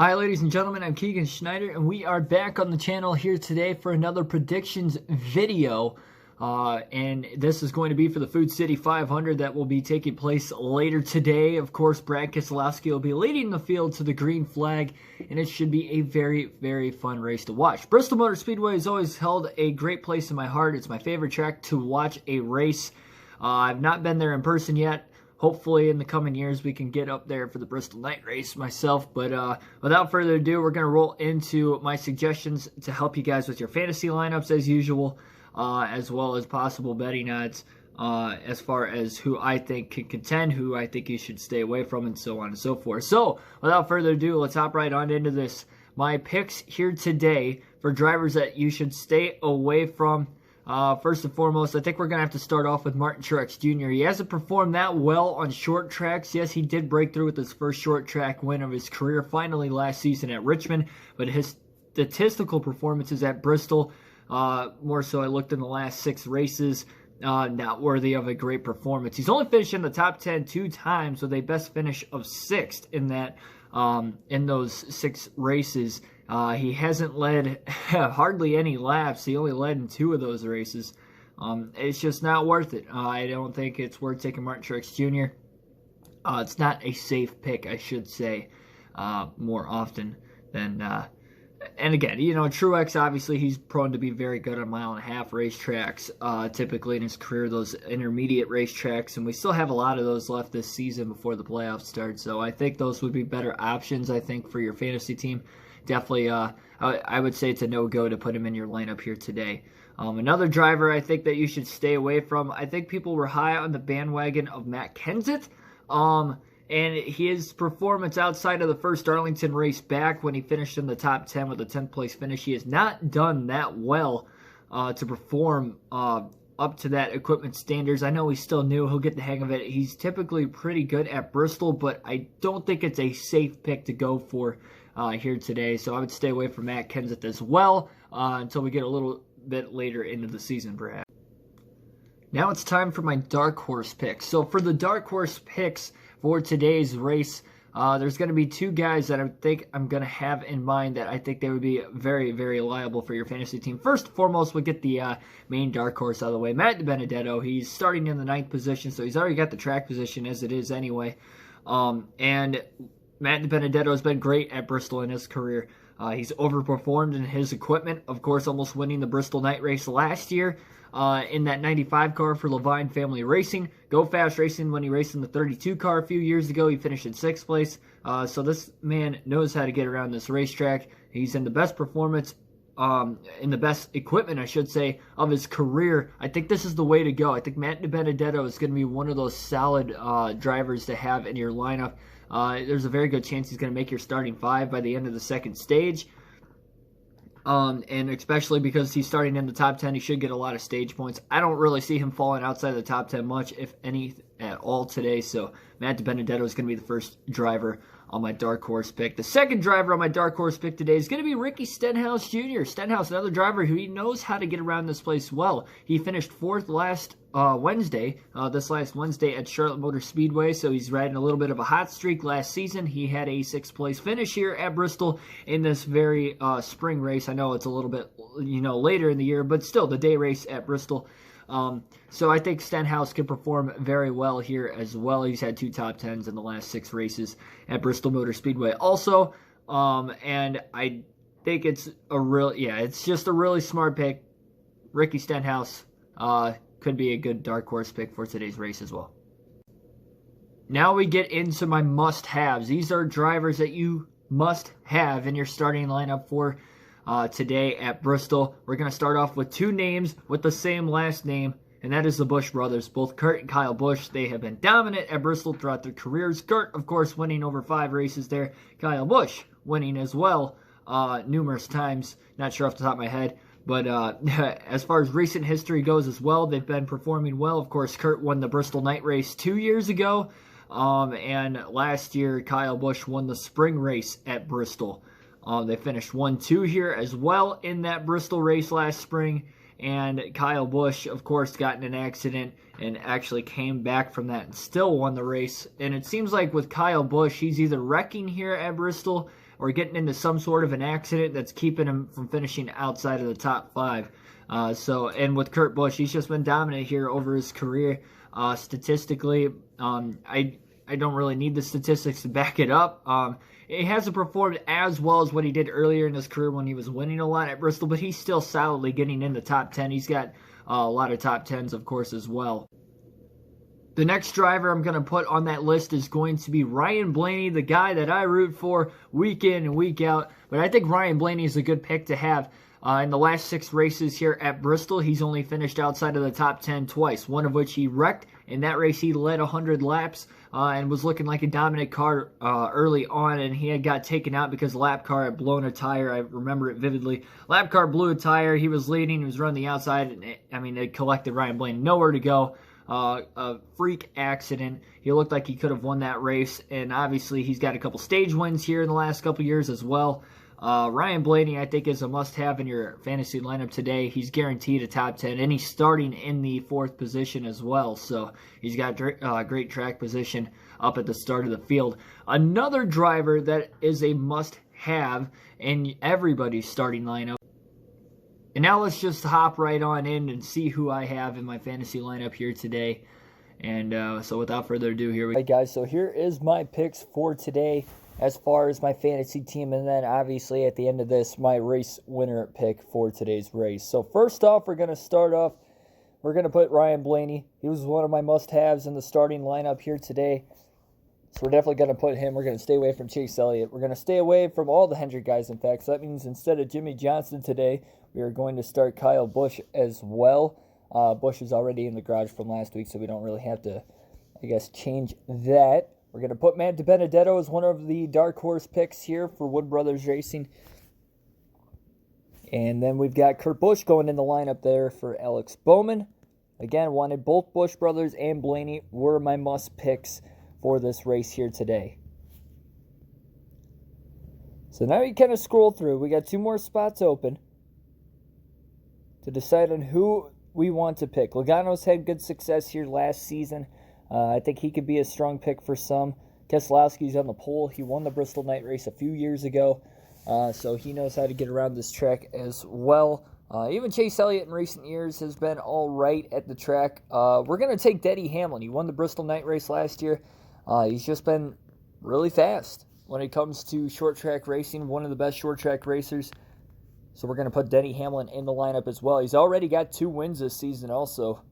Hi ladies and gentlemen, I'm Keegan Schneider and we are back on the channel here today for another predictions video. And this is going to be for the Food City 500 that will be taking place later today. Of course, Brad Keselowski will be leading the field to the green flag, and it should be a very, very fun race to watch. Bristol Motor Speedway has always held a great place in my heart. It's my favorite track to watch a race. I've not been there in person yet. Hopefully in the coming years we can get up there for the Bristol night race myself. But without further ado, we're going to roll into my suggestions to help you guys with your fantasy lineups as usual, as well as possible betting odds as far as who I think can contend, who I think you should stay away from, and so on and so forth. So without further ado, let's hop right on into this. My picks here today for drivers that you should stay away from. First and foremost, I think we're going to have to start off with Martin Truex Jr. He hasn't performed that well on short tracks. Yes, he did break through with his first short track win of his career finally last season at Richmond, but his statistical performances at Bristol, more so I looked in the last 6 races, not worthy of a great performance. He's only finished in the top 10 2 times with a best finish of 6th in that in those 6 races. He hasn't led hardly any laps. He only led in 2 of those races. It's just not worth it. I don't think it's worth taking Martin Truex Jr. It's not a safe pick, I should say, more often than... and again, you know, Truex, obviously, he's prone to be very good on mile-and-a-half racetracks, typically in his career, those intermediate racetracks, and we still have a lot of those left this season before the playoffs start, so I think those would be better options, I think, for your fantasy team. Definitely, I would say it's a no-go to put him in your lineup here today. Another driver I think that you should stay away from, I think people were high on the bandwagon of Matt Kenseth, and his performance outside of the first Darlington race back when he finished in the top 10 with a 10th place finish, he has not done that well to perform up to that equipment standards. I know he's still new. He'll get the hang of it. He's typically pretty good at Bristol, but I don't think it's a safe pick to go for here today. So I would stay away from Matt Kenseth as well until we get a little bit later into the season, perhaps. Now it's time for my dark horse picks. So for the dark horse picks for today's race, there's going to be 2 guys that I think I'm going to have in mind that I think they would be very, very liable for your fantasy team. First and foremost, we'll get the main dark horse out of the way. Matt DiBenedetto, he's starting in the 9th position, so he's already got the track position as it is anyway. And Matt DiBenedetto has been great at Bristol in his career. He's overperformed in his equipment, of course, almost winning the Bristol night race last year. In that 95 car for Levine Family Racing. Go Fast Racing, when he raced in the 32 car a few years ago, he finished in 6th place. So this man knows how to get around this racetrack. He's in the best performance, in the best equipment, I should say, of his career. I think this is the way to go. I think Matt DiBenedetto is going to be one of those solid drivers to have in your lineup. There's a very good chance he's going to make your starting 5 by the end of the 2nd stage. And especially because he's starting in the top 10, he should get a lot of stage points. I don't really see him falling outside of the top 10 much, if any at all today. So Matt DiBenedetto is going to be the first driver on my dark horse pick. The second driver on my dark horse pick today is going to be Ricky Stenhouse Jr. Stenhouse, another driver who he knows how to get around this place well. He finished 4th last Wednesday, this last Wednesday at Charlotte Motor Speedway, so he's riding a little bit of a hot streak. Last season, he had a 6th place finish here at Bristol in this very spring race. I know it's a little bit, later in the year, but still the day race at Bristol. So I think Stenhouse can perform very well here as well. He's had 2 top 10s in the last 6 races at Bristol Motor Speedway also. And I think it's it's just a really smart pick. Ricky Stenhouse could be a good dark horse pick for today's race as well. Now we get into my must-haves. These are drivers that you must have in your starting lineup for today at Bristol. We're going to start off with 2 names with the same last name, and that is the Busch brothers. Both Kurt and Kyle Busch, they have been dominant at Bristol throughout their careers. Kurt, of course, winning over 5 races there. Kyle Busch winning as well numerous times. Not sure off the top of my head. But as far as recent history goes as well, they've been performing well. Of course, Kurt won the Bristol night race 2 years ago. And last year, Kyle Busch won the spring race at Bristol. They finished 1-2 here as well in that Bristol race last spring. And Kyle Busch, of course, got in an accident and actually came back from that and still won the race. And it seems like with Kyle Busch, he's either wrecking here at Bristol or getting into some sort of an accident that's keeping him from finishing outside of the top 5. And with Kurt Busch, he's just been dominant here over his career. Statistically, I don't really need the statistics to back it up. He hasn't performed as well as what he did earlier in his career when he was winning a lot at Bristol, but he's still solidly getting in the top 10. He's got a lot of top 10s, of course, as well. The next driver I'm going to put on that list is going to be Ryan Blaney, the guy that I root for week in and week out. But I think Ryan Blaney is a good pick to have. In the last 6 races here at Bristol, he's only finished outside of the top 10 twice, one of which he wrecked. In that race, he led 100 laps and was looking like a dominant car early on, and he had got taken out because the lap car had blown a tire. I remember it vividly. Lap car blew a tire. He was leading. He was running the outside. And it collected Ryan Blaney. Nowhere to go. A freak accident. He looked like he could have won that race, and obviously he's got a couple stage wins here in the last couple years as well. Ryan Blaney, I think, is a must-have in your fantasy lineup today. He's guaranteed a top 10, and he's starting in the 4th position as well. So he's got great track position up at the start of the field. Another driver that is a must-have in everybody's starting lineup. And now let's just hop right on in and see who I have in my fantasy lineup here today. And so without further ado, here we go. Hey guys, so here is my picks for today as far as my fantasy team, and then obviously at the end of this, my race winner pick for today's race. So first off, we're going to put Ryan Blaney. He was one of my must-haves in the starting lineup here today. So we're definitely going to put him. We're going to stay away from Chase Elliott. We're going to stay away from all the Hendrick guys, in fact. So that means instead of Jimmy Johnson today, we are going to start Kyle Busch as well. Busch is already in the garage from last week, so we don't really have to, I guess, change that. We're going to put Matt DiBenedetto as one of the dark horse picks here for Wood Brothers Racing. And then we've got Kurt Busch going in the lineup there for Alex Bowman. Again, wanted both Busch brothers and Blaney were my must picks for this race here today. So now you kind of scroll through. We got 2 more spots open to decide on who we want to pick. Logano's had good success here last season. I think he could be a strong pick for some. Keselowski's on the pole. He won the Bristol Night Race a few years ago, so he knows how to get around this track as well. Even Chase Elliott in recent years has been all right at the track. We're going to take Denny Hamlin. He won the Bristol Night Race last year. He's just been really fast when it comes to short track racing, one of the best short track racers. So we're going to put Denny Hamlin in the lineup as well. He's already got 2 wins this season also.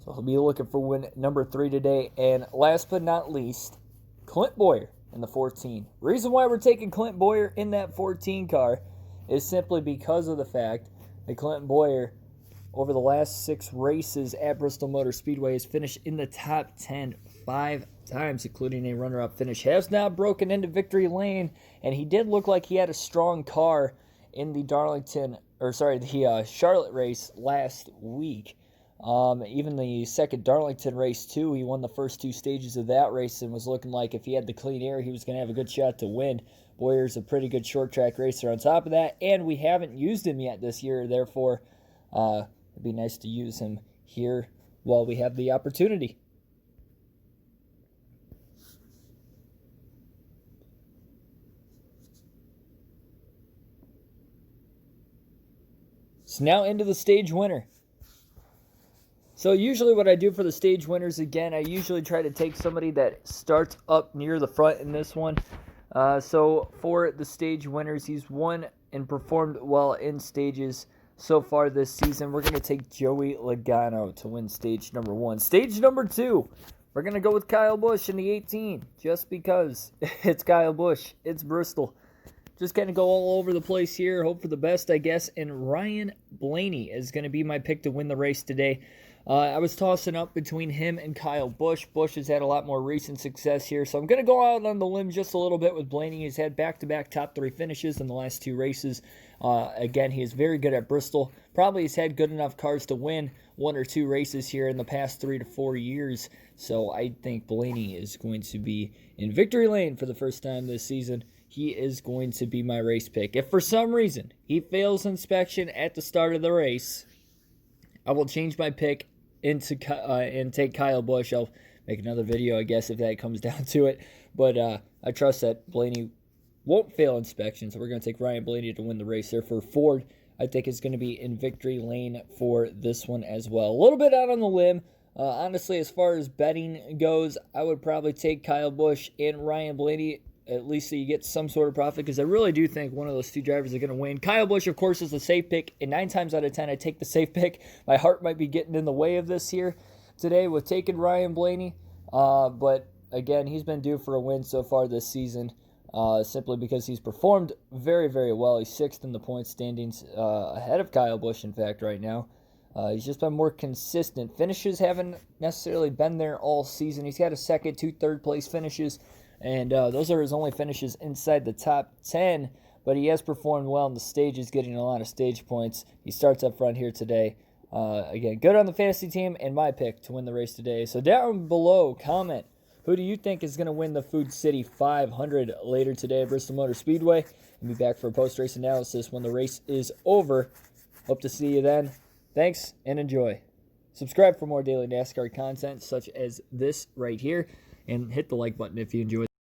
So he'll be looking for win number 3 today. And last but not least, Clint Bowyer in the 14. Reason why we're taking Clint Bowyer in that 14 car is simply because of the fact that Clint Bowyer, over the last 6 races at Bristol Motor Speedway, has finished in the top 10 5 times, including a runner-up finish. Has now broken into victory lane, and he did look like he had a strong car in the Charlotte race last week. Even the second Darlington race, too, he won the first 2 stages of that race and was looking like if he had the clean air, he was going to have a good shot to win. Boyer's a pretty good short track racer on top of that, and we haven't used him yet this year. Therefore, it'd be nice to use him here while we have the opportunity. So now into the stage winner. So usually what I do for the stage winners, again, I usually try to take somebody that starts up near the front in this one. So for the stage winners, he's won and performed well in stages so far this season. We're going to take Joey Logano to win stage number 1. Stage number 2, we're going to go with Kyle Busch in the 18, just because it's Kyle Busch. It's Bristol. Just kind of go all over the place here, hope for the best, I guess. And Ryan Blaney is going to be my pick to win the race today. I was tossing up between him and Kyle Busch. Busch has had a lot more recent success here, so I'm going to go out on the limb just a little bit with Blaney. He's had back-to-back top 3 finishes in the last 2 races. Again, he is very good at Bristol. Probably has had good enough cars to win 1 or 2 races here in the past 3 to 4 years. So I think Blaney is going to be in victory lane for the first time this season he is going to be my race pick. If for some reason he fails inspection at the start of the race, I will change my pick and take Kyle Busch. I'll make another video, I guess, if that comes down to it. But I trust that Blaney won't fail inspection, so we're going to take Ryan Blaney to win the race there for Ford. I think it's going to be in victory lane for this one as well. A little bit out on the limb. Honestly, as far as betting goes, I would probably take Kyle Busch and Ryan Blaney, at least so you get some sort of profit, because I really do think one of those two drivers are going to win. Kyle Busch, of course, is the safe pick, and 9 times out of 10, I take the safe pick. My heart might be getting in the way of this here today with taking Ryan Blaney, but again, he's been due for a win so far this season, simply because he's performed very, very well. He's 6th in the point standings, ahead of Kyle Busch, in fact, right now. He's just been more consistent. Finishes haven't necessarily been there all season. He's had a 2nd, 2 third-place finishes, and those are his only finishes inside the top 10, but he has performed well in the stages, getting a lot of stage points. He starts up front here today. Again, good on the fantasy team, and my pick to win the race today. So down below, comment, who do you think is going to win the Food City 500 later today at Bristol Motor Speedway? I'll be back for a post-race analysis when the race is over. Hope to see you then. Thanks, and enjoy. Subscribe for more daily NASCAR content such as this right here, and hit the like button if you enjoyed.